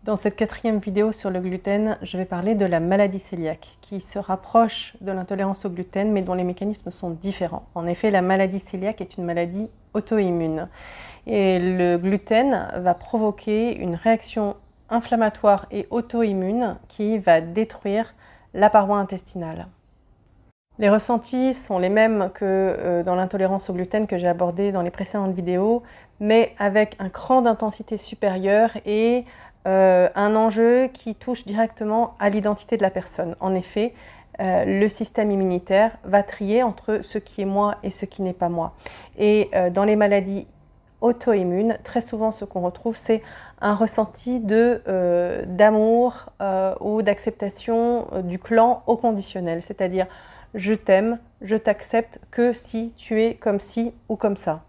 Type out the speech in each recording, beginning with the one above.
Dans cette quatrième vidéo sur le gluten, je vais parler de la maladie cœliaque, qui se rapproche de l'intolérance au gluten, mais dont les mécanismes sont différents. En effet, la maladie cœliaque est une maladie auto-immune. Et le gluten va provoquer une réaction inflammatoire et auto-immune qui va détruire la paroi intestinale. Les ressentis sont les mêmes que dans l'intolérance au gluten que j'ai abordé dans les précédentes vidéos, mais avec un cran d'intensité supérieur et un enjeu qui touche directement à l'identité de la personne. En effet, le système immunitaire va trier entre ce qui est moi et ce qui n'est pas moi. Et dans les maladies auto-immunes, très souvent ce qu'on retrouve, c'est un ressenti d'amour ou d'acceptation du clan au conditionnel, c'est-à-dire je t'aime, je t'accepte que si tu es comme ci ou comme ça.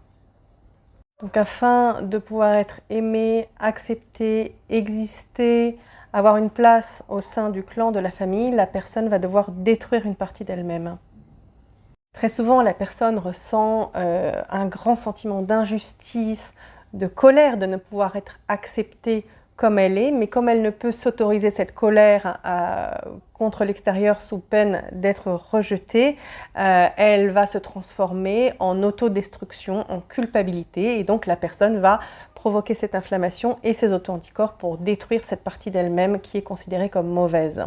Donc afin de pouvoir être aimé, accepté, exister, avoir une place au sein du clan de la famille, la personne va devoir détruire une partie d'elle-même. Très souvent, la personne ressent un grand sentiment d'injustice, de colère de ne pouvoir être acceptée comme elle est, mais comme elle ne peut s'autoriser cette colère contre l'extérieur sous peine d'être rejetée, elle va se transformer en autodestruction, en culpabilité, et donc la personne va provoquer cette inflammation et ses auto-anticorps pour détruire cette partie d'elle-même qui est considérée comme mauvaise.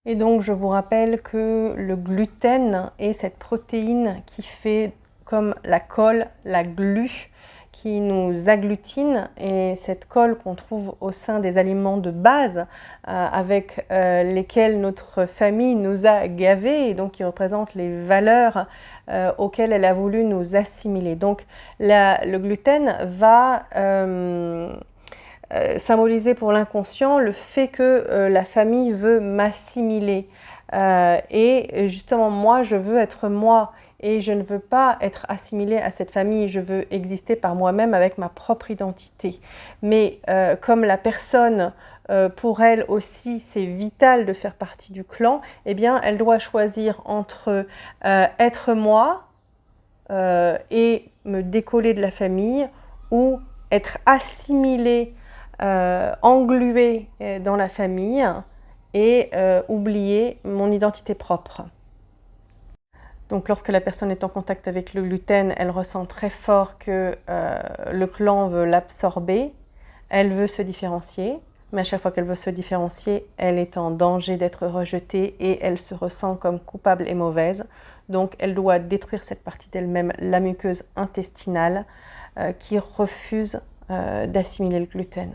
Et donc je vous rappelle que le gluten est cette protéine qui fait comme la colle, la glu, qui nous agglutine, et cette colle qu'on trouve au sein des aliments de base avec lesquels notre famille nous a gavés, et donc qui représentent les valeurs auxquelles elle a voulu nous assimiler. Donc le gluten va symboliser pour l'inconscient le fait que la famille veut m'assimiler et justement moi je veux être moi et je ne veux pas être assimilée à cette famille, je veux exister par moi-même avec ma propre identité. Mais comme la personne, pour elle aussi, c'est vital de faire partie du clan, eh bien elle doit choisir entre être moi et me décoller de la famille, ou être assimilée, engluée dans la famille et oublier mon identité propre. Donc lorsque la personne est en contact avec le gluten, elle ressent très fort que le clan veut l'absorber, elle veut se différencier, mais à chaque fois qu'elle veut se différencier, elle est en danger d'être rejetée et elle se ressent comme coupable et mauvaise. Donc elle doit détruire cette partie d'elle-même, la muqueuse intestinale, qui refuse d'assimiler le gluten.